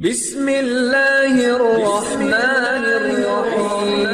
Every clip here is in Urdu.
بسم اللہ الرحمن الرحیم۔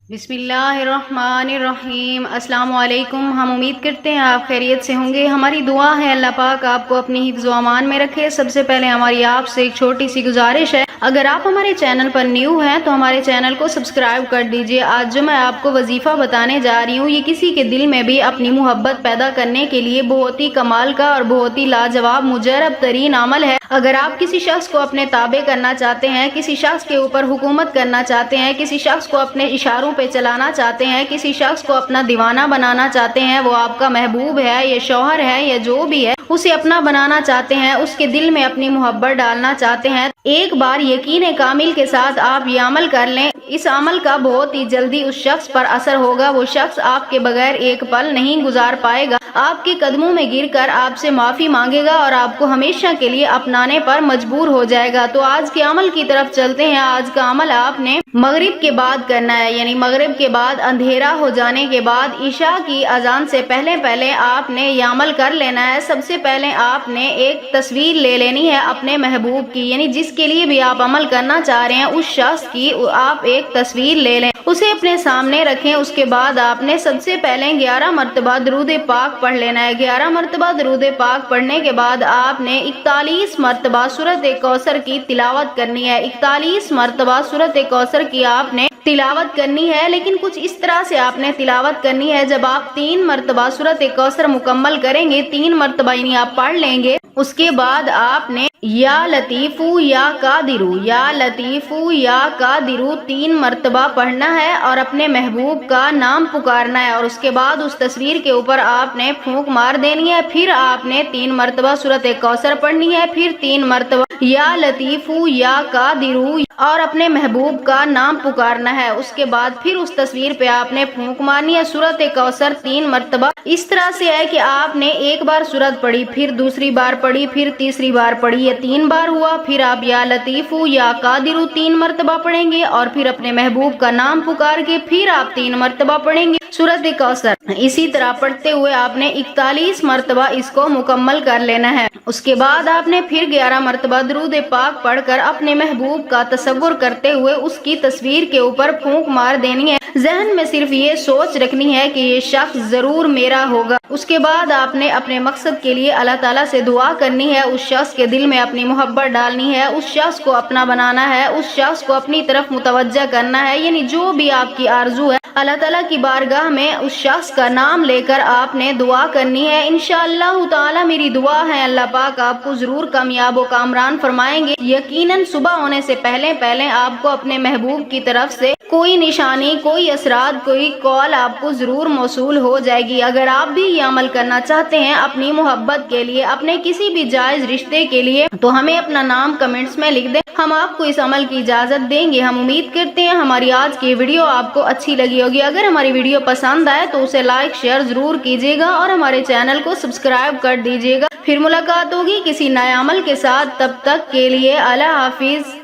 بسم اللہ الرحمن الرحیم۔ السلام علیکم۔ ہم امید کرتے ہیں آپ خیریت سے ہوں گے۔ ہماری دعا ہے اللہ پاک آپ کو اپنی حفظ و امان میں رکھے۔ سب سے پہلے ہماری آپ سے ایک چھوٹی سی گزارش ہے، اگر آپ ہمارے چینل پر نیو ہیں تو ہمارے چینل کو سبسکرائب کر دیجئے۔ آج جو میں آپ کو وظیفہ بتانے جا رہی ہوں، یہ کسی کے دل میں بھی اپنی محبت پیدا کرنے کے لیے بہت ہی کمال کا اور بہت ہی لاجواب مجرب ترین عمل ہے۔ اگر آپ کسی شخص کو اپنے تابع کرنا چاہتے ہیں، کسی شخص کے اوپر حکومت کرنا چاہتے ہیں، کسی شخص کو اپنے اشاروں پہ چلانا چاہتے ہیں، کسی شخص کو اپنا دیوانہ بنانا چاہتے ہیں، وہ آپ کا محبوب ہے یا شوہر ہے یا جو بھی ہے، اسے اپنا بنانا چاہتے ہیں، اس کے دل میں اپنی محبت ڈالنا چاہتے ہیں، ایک بار یقین کامل کے ساتھ آپ یہ عمل کر لیں۔ اس عمل کا بہت ہی جلدی اس شخص پر اثر ہوگا۔ وہ شخص آپ کے بغیر ایک پل نہیں گزار پائے گا، آپ کے قدموں میں گر کر آپ سے معافی مانگے گا اور آپ کو ہمیشہ کے لیے اپنانے پر مجبور ہو جائے گا۔ تو آج کے عمل کی طرف چلتے ہیں۔ آج کا عمل آپ نے مغرب کے بعد کرنا ہے، یعنی مغرب کے بعد اندھیرا ہو جانے کے بعد عشاء کی اذان سے پہلے آپ نے یہ عمل کر لینا ہے۔ سب سے پہلے آپ نے ایک تصویر لے لینی ہے اپنے محبوب کی، یعنی جس کے لیے بھی آپ عمل کرنا چاہ رہے ہیں اس شخص کی آپ ایک تصویر لے لیں، اسے اپنے سامنے رکھیں۔ اس کے بعد آپ نے سب سے پہلے 11 مرتبہ درود پاک پڑھ لینا ہے۔ 11 مرتبہ درود پاک پڑھنے کے بعد آپ نے 41 مرتبہ سورۃ کوثر کی تلاوت کرنی ہے۔ 41 مرتبہ سورۃ کوثر کی آپ نے تلاوت کرنی ہے، لیکن کچھ اس طرح سے آپ نے تلاوت کرنی ہے، جب آپ 3 مرتبہ سورۃ کوثر مکمل کریں گے، 3 مرتبہ یعنی آپ پڑھ لیں گے، اس کے بعد آپ نے یا لطیفو یا قادرو، یا لطیفو یا قادرو 3 مرتبہ پڑھنا ہے اور اپنے محبوب کا نام پکارنا ہے، اور اس کے بعد اس تصویر کے اوپر آپ نے پھونک مار دینی ہے۔ پھر آپ نے 3 مرتبہ سورۃ کوثر پڑھنی ہے، پھر 3 مرتبہ یا لطیفو یا قادرو اور اپنے محبوب کا نام پکارنا ہے۔ اس کے بعد پھر اس تصویر پہ آپ نے پھونک مارنی ہے۔ سورۃ کوثر 3 مرتبہ اس طرح سے ہے کہ آپ نے ایک بار سورت پڑھی، پھر دوسری بار پڑھی، پھر تیسری بار پڑھی، یہ 3 بار ہوا۔ پھر آپ یا لطیفو یا قادرو 3 مرتبہ پڑھیں گے اور پھر اپنے محبوب کا نام پکار کے پھر آپ 3 مرتبہ پڑھیں گے سورۃ کوثر۔ اسی طرح پڑھتے ہوئے آپ نے 41 مرتبہ اس کو مکمل کر لینا ہے۔ اس کے بعد آپ نے پھر 11 مرتبہ درود پاک پڑھ کر اپنے محبوب کا تصور کرتے ہوئے اس کی تصویر کے اوپر پھونک مار دینی ہے۔ ذہن میں صرف یہ سوچ رکھنی ہے کہ یہ شخص ضرور میرا ہوگا۔ اس کے بعد آپ نے اپنے مقصد کے لیے اللہ تعالیٰ سے دعا کرنی ہے، اس شخص کے دل میں اپنی محبت ڈالنی ہے، اس شخص کو اپنا بنانا ہے، اس شخص کو اپنی طرف متوجہ کرنا ہے، یعنی جو بھی آپ کی آرزو ہے اللہ تعالیٰ کی بارگاہ میں اس شخص کا نام لے کر آپ نے دعا کرنی ہے۔ انشاءاللہ تعالیٰ میری دعا ہے اللہ پاک آپ کو ضرور کامیاب و کامران فرمائیں گے۔ یقیناً صبح ہونے سے پہلے آپ کو اپنے محبوب کی طرف سے کوئی نشانی، کوئی اثرات، کوئی کال آپ کو ضرور موصول ہو جائے گی۔ اگر آپ بھی یہ عمل کرنا چاہتے ہیں اپنی محبت کے لیے، اپنے کسی بھی جائز رشتے کے لیے، تو ہمیں اپنا نام کمنٹس میں لکھ دیں، ہم آپ کو اس عمل کی اجازت دیں گے۔ ہم امید کرتے ہیں ہماری آج کی ویڈیو آپ کو اچھی لگی ہوگی۔ اگر ہماری ویڈیو پسند آئے تو اسے لائک شیئر ضرور کیجیے گا اور ہمارے چینل کو سبسکرائب کر دیجیے گا۔ پھر ملاقات ہوگی کسی نئے عمل کے ساتھ، تب تک کے لیے اللہ حافظ۔